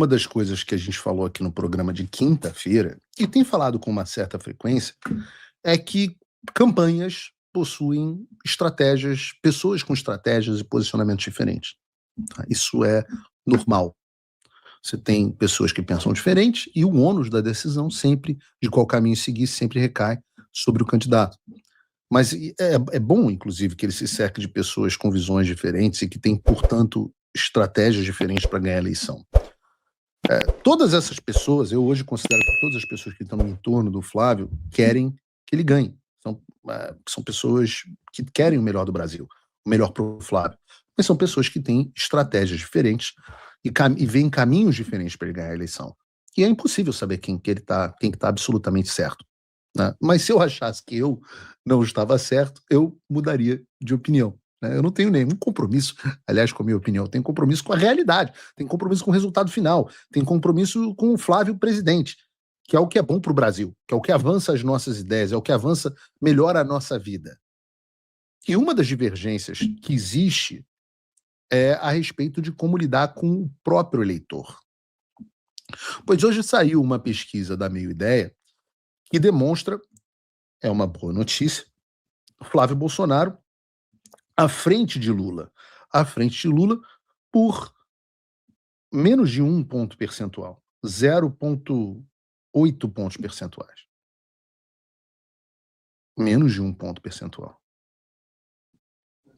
Uma das coisas que a gente falou aqui no programa de quinta-feira, e tem falado com uma certa frequência, é que campanhas possuem estratégias, pessoas com estratégias e posicionamentos diferentes. Tá? Isso é normal. Você tem pessoas que pensam diferente e o ônus da decisão sempre, de qual caminho seguir, sempre recai sobre o candidato. Mas é bom, inclusive, que ele se cerque de pessoas com visões diferentes e que têm, portanto, estratégias diferentes para ganhar a eleição. Todas essas pessoas, eu hoje considero que todas as pessoas que estão no entorno do Flávio querem que ele ganhe. São pessoas que querem o melhor do Brasil, o melhor para o Flávio. Mas são pessoas que têm estratégias diferentes e veem caminhos diferentes para ele ganhar a eleição. E é impossível saber quem que está absolutamente certo. Né? Mas se eu achasse que eu não estava certo, eu mudaria de opinião. Né? Eu não tenho nenhum compromisso, aliás, com a minha opinião, eu tenho compromisso com a realidade, tenho compromisso com o resultado final, tenho compromisso com o Flávio presidente, que é o que é bom para o Brasil, que é o que avança as nossas ideias, é o que avança, melhora a nossa vida. E uma das divergências que existe é a respeito de como lidar com o próprio eleitor. Pois hoje saiu uma pesquisa da Meio Ideia que demonstra, é uma boa notícia, Flávio Bolsonaro à frente de Lula por menos de 1 ponto percentual, 0,8 pontos percentuais. Menos de 1 ponto percentual.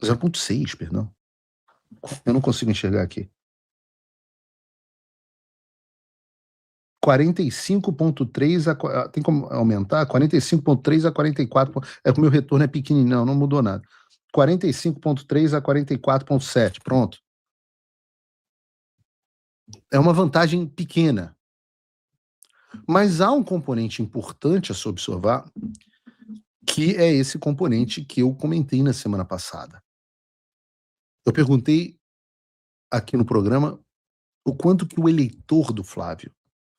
0,6, perdão. Eu não consigo enxergar aqui. 45,3 tem como aumentar? 45,3 a 44. É que o meu retorno é pequenininho, não mudou nada. 45,3 a 44,7. Pronto. É uma vantagem pequena. Mas há um componente importante a se observar, que é esse componente que eu comentei na semana passada. Eu perguntei aqui no programa o quanto que o eleitor do Flávio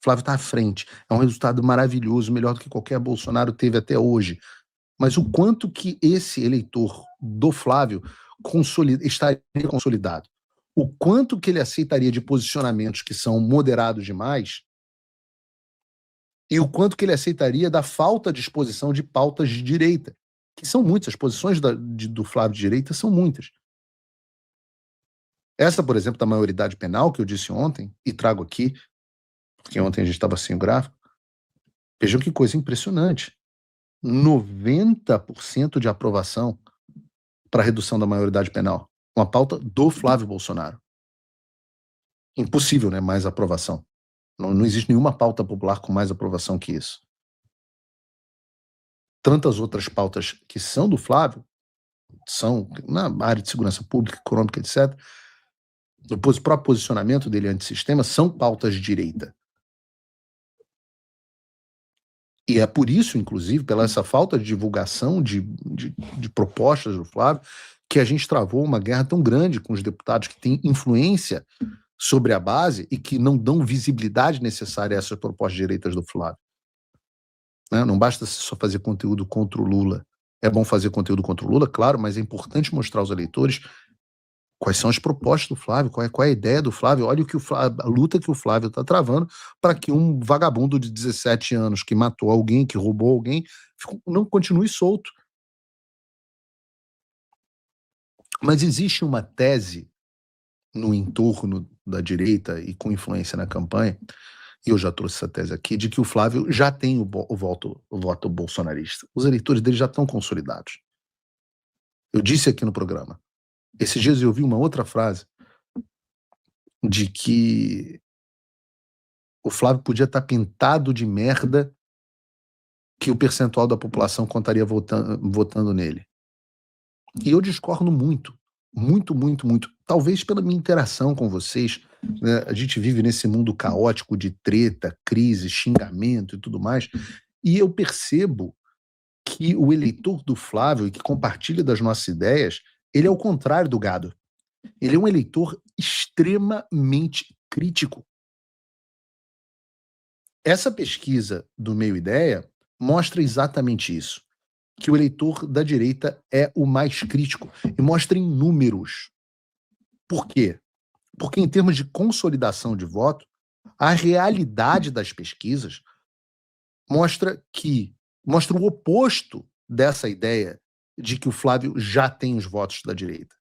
está à frente. É um resultado maravilhoso, melhor do que qualquer Bolsonaro teve até hoje. Mas o quanto que esse eleitor do Flávio estaria consolidado. O quanto que ele aceitaria de posicionamentos que são moderados demais e o quanto que ele aceitaria da falta de exposição de pautas de direita, que são muitas. As posições do Flávio de direita são muitas. Essa, por exemplo, da maioridade penal, que eu disse ontem, e trago aqui, porque ontem a gente estava sem o gráfico, vejam que coisa impressionante. 90% de aprovação para a redução da maioridade penal. Uma pauta do Flávio Bolsonaro. Impossível, né? Mais aprovação. Não existe nenhuma pauta popular com mais aprovação que isso. Tantas outras pautas que são do Flávio, são na área de segurança pública, econômica, etc., o próprio posicionamento dele antissistema são pautas de direita. E é por isso, inclusive, pela essa falta de divulgação de propostas do Flávio, que a gente travou uma guerra tão grande com os deputados que têm influência sobre a base e que não dão visibilidade necessária a essas propostas direitas do Flávio. Né? Não basta só fazer conteúdo contra o Lula. É bom fazer conteúdo contra o Lula, claro, mas é importante mostrar aos eleitores quais são as propostas do Flávio, qual é a ideia do Flávio. Olha a luta que o Flávio está travando para que um vagabundo de 17 anos que matou alguém, que roubou alguém, não continue solto. Mas existe uma tese no entorno da direita e com influência na campanha, e eu já trouxe essa tese aqui, de que o Flávio já tem o voto bolsonarista. Os eleitores dele já estão consolidados. Eu disse aqui no programa. Esses dias eu ouvi uma outra frase de que o Flávio podia estar pintado de merda que o percentual da população contaria votando nele. E eu discordo muito. Muito, muito, muito. Talvez pela minha interação com vocês, né? A gente vive nesse mundo caótico de treta, crise, xingamento e tudo mais, e eu percebo que o eleitor do Flávio, e que compartilha das nossas ideias, ele é o contrário do gado. Ele é um eleitor extremamente crítico. Essa pesquisa do Meio Ideia mostra exatamente isso, que o eleitor da direita é o mais crítico, e mostra em números. Por quê? Porque em termos de consolidação de voto, A realidade das pesquisas mostra o oposto dessa ideia de que o Flávio já tem os votos da direita.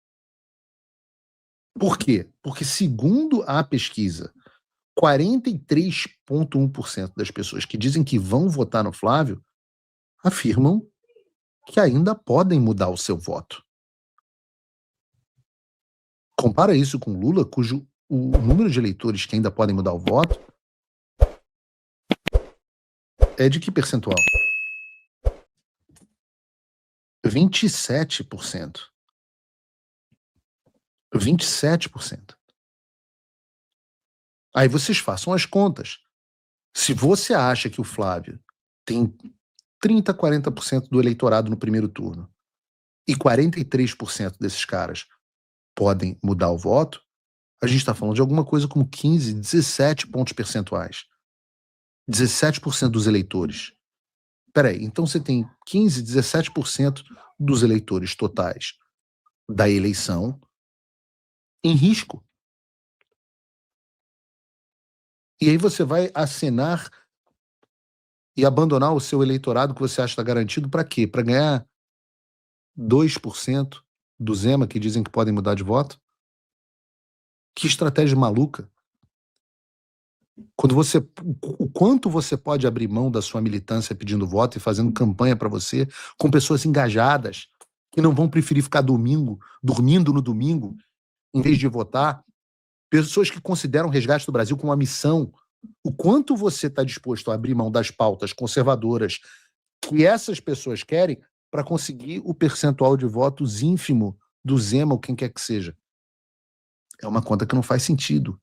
Por quê? Porque, segundo a pesquisa, 43,1% das pessoas que dizem que vão votar no Flávio afirmam que ainda podem mudar o seu voto. Compara isso com Lula, cujo o número de eleitores que ainda podem mudar o voto é de que percentual? 27%. 27%. Aí vocês façam as contas. Se você acha que o Flávio tem 30, 40% do eleitorado no primeiro turno e 43% desses caras podem mudar o voto, a gente está falando de alguma coisa como 15, 17 pontos percentuais. 17% dos eleitores. Peraí, então você tem 15, 17% dos eleitores totais da eleição em risco. E aí você vai acenar e abandonar o seu eleitorado que você acha que está garantido para quê? Para ganhar 2% do Zema que dizem que podem mudar de voto? Que estratégia maluca. O quanto você pode abrir mão da sua militância pedindo voto e fazendo campanha para você com pessoas engajadas que não vão preferir ficar dormindo no domingo em vez de votar, pessoas que consideram o resgate do Brasil como uma missão. O quanto você está disposto a abrir mão das pautas conservadoras que essas pessoas querem para conseguir o percentual de votos ínfimo do Zema ou quem quer que seja. É uma conta que não faz sentido.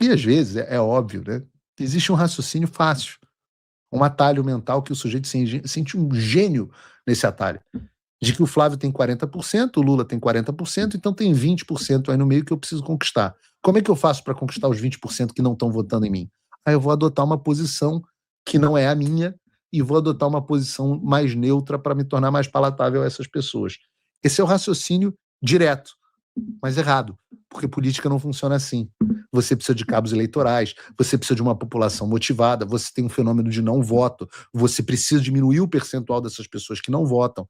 E às vezes, é óbvio, né? Existe um raciocínio fácil, um atalho mental que o sujeito sente um gênio nesse atalho. De que o Flávio tem 40%, o Lula tem 40%, então tem 20% aí no meio que eu preciso conquistar. Como é que eu faço para conquistar os 20% que não estão votando em mim? Aí eu vou adotar uma posição que não é a minha e vou adotar uma posição mais neutra para me tornar mais palatável a essas pessoas. Esse é o raciocínio direto, mas errado, porque política não funciona assim. Você precisa de cabos eleitorais, você precisa de uma população motivada, você tem um fenômeno de não voto, você precisa diminuir o percentual dessas pessoas que não votam.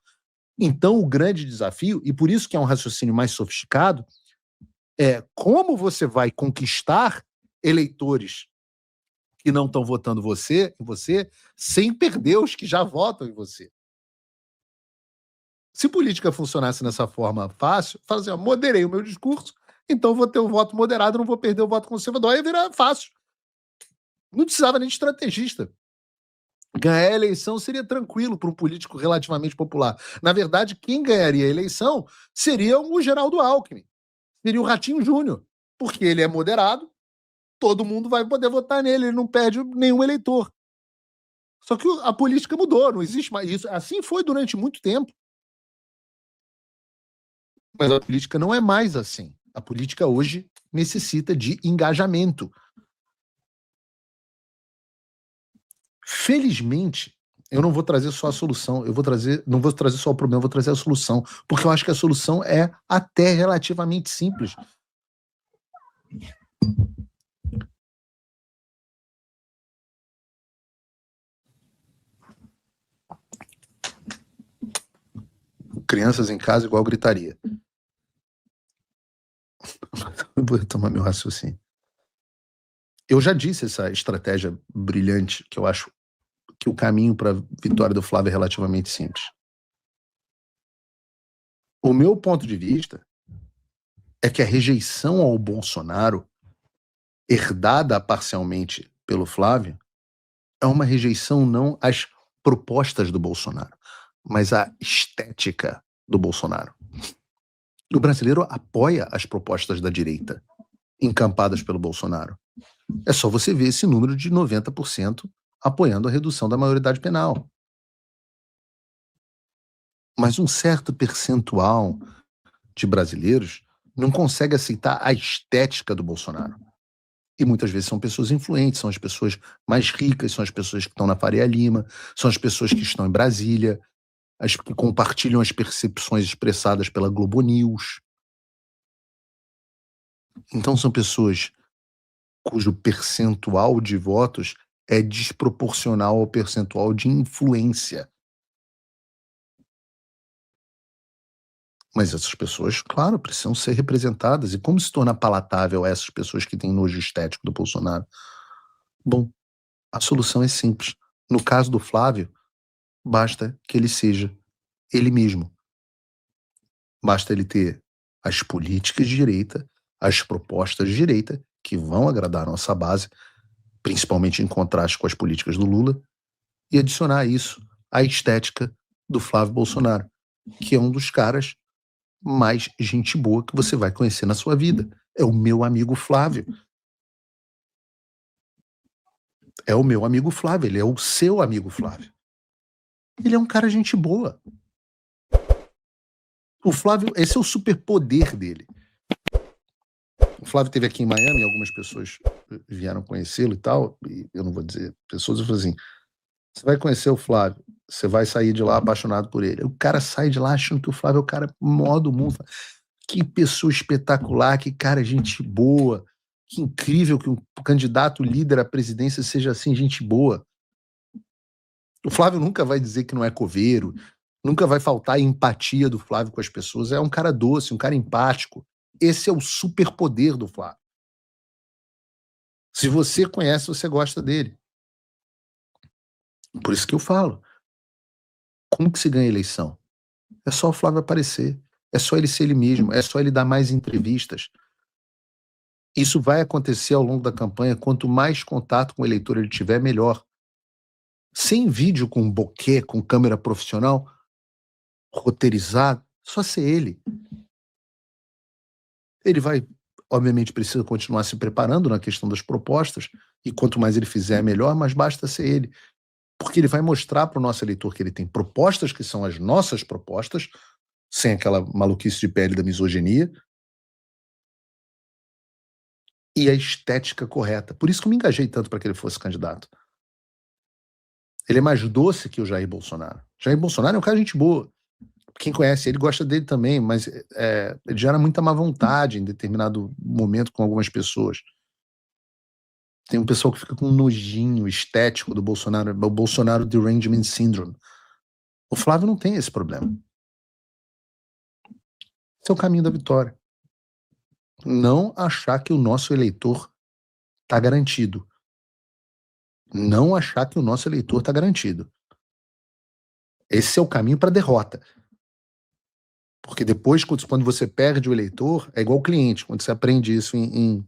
Então, o grande desafio, e por isso que é um raciocínio mais sofisticado, é como você vai conquistar eleitores que não estão votando em você, sem perder os que já votam em você. Se política funcionasse nessa forma fácil, fala assim, ó, moderei o meu discurso, então vou ter um voto moderado, não vou perder o voto conservador, aí virar fácil. Não precisava nem de estrategista. Ganhar a eleição seria tranquilo para um político relativamente popular. Na verdade, quem ganharia a eleição seria o Geraldo Alckmin, seria o Ratinho Júnior, porque ele é moderado, todo mundo vai poder votar nele, ele não perde nenhum eleitor. Só que a política mudou, não existe mais isso. Assim foi durante muito tempo. Mas a política não é mais assim. A política hoje necessita de engajamento. Felizmente, eu não vou trazer só a solução, não vou trazer só o problema, eu vou trazer a solução, porque eu acho que a solução é até relativamente simples. Crianças em casa igual gritaria. Eu vou retomar meu raciocínio. Eu já disse essa estratégia brilhante, que eu acho que o caminho para a vitória do Flávio é relativamente simples. O meu ponto de vista é que a rejeição ao Bolsonaro, herdada parcialmente pelo Flávio, é uma rejeição não às propostas do Bolsonaro, mas à estética do Bolsonaro. O brasileiro apoia as propostas da direita, encampadas pelo Bolsonaro. É só você ver esse número de 90% apoiando a redução da maioridade penal. Mas um certo percentual de brasileiros não consegue aceitar a estética do Bolsonaro. E muitas vezes são pessoas influentes, são as pessoas mais ricas, são as pessoas que estão na Faria Lima, são as pessoas que estão em Brasília, as que compartilham as percepções expressadas pela Globo News. Então são pessoas cujo percentual de votos é desproporcional ao percentual de influência. Mas essas pessoas, claro, precisam ser representadas. E como se torna palatável a essas pessoas que têm nojo estético do Bolsonaro? Bom, a solução é simples. No caso do Flávio, basta que ele seja ele mesmo. Basta ele ter as políticas de direita, as propostas de direita, que vão agradar a nossa base, principalmente em contraste com as políticas do Lula, e adicionar a isso a estética do Flávio Bolsonaro, que é um dos caras mais gente boa que você vai conhecer na sua vida. É o meu amigo Flávio. É o meu amigo Flávio, ele é o seu amigo Flávio. Ele é um cara gente boa. O Flávio, esse é o superpoder dele. O Flávio esteve aqui em Miami, algumas pessoas vieram conhecê-lo e tal, e eu não vou dizer pessoas, eu falei assim, você vai conhecer o Flávio, você vai sair de lá apaixonado por ele. O cara sai de lá achando que o Flávio é o cara maior do mundo. Que pessoa espetacular, que cara gente boa, que incrível que um candidato líder à presidência seja assim, gente boa. O Flávio nunca vai dizer que não é coveiro, nunca vai faltar a empatia do Flávio com as pessoas. É um cara doce, um cara empático. Esse é o superpoder do Flávio. Se você conhece, você gosta dele. Por isso que eu falo. Como que se ganha eleição? É só o Flávio aparecer. É só ele ser ele mesmo. É só ele dar mais entrevistas. Isso vai acontecer ao longo da campanha. Quanto mais contato com o eleitor ele tiver, melhor. Sem vídeo com bokeh, com câmera profissional, roteirizado, só ser ele. Ele vai, obviamente, precisa continuar se preparando na questão das propostas, e quanto mais ele fizer, melhor, mas basta ser ele. Porque ele vai mostrar para o nosso eleitor que ele tem propostas que são as nossas propostas, sem aquela maluquice de pele da misoginia, e a estética correta. Por isso que eu me engajei tanto para que ele fosse candidato. Ele é mais doce que o Jair Bolsonaro. Jair Bolsonaro é um cara de gente boa. Quem conhece ele gosta dele também, mas ele gera muita má vontade em determinado momento com algumas pessoas. Tem um pessoal que fica com um nojinho estético do Bolsonaro, o Bolsonaro Derangement Syndrome. O Flávio não tem esse problema. Esse é o caminho da vitória. Não achar que o nosso eleitor está garantido. Não achar que o nosso eleitor está garantido. Esse é o caminho para a derrota. Porque depois, quando você perde o eleitor, é igual o cliente, quando você aprende isso em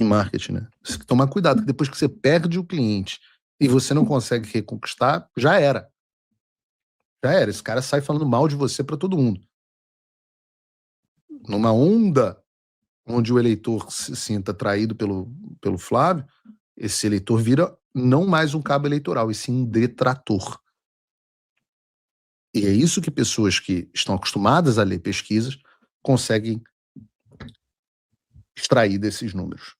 marketing, né? Você tem que tomar cuidado, porque depois que você perde o cliente e você não consegue reconquistar, já era. Já era. Esse cara sai falando mal de você para todo mundo. Numa onda onde o eleitor se sinta traído pelo Flávio, esse eleitor vira não mais um cabo eleitoral, e sim um detrator. E é isso que pessoas que estão acostumadas a ler pesquisas conseguem extrair desses números.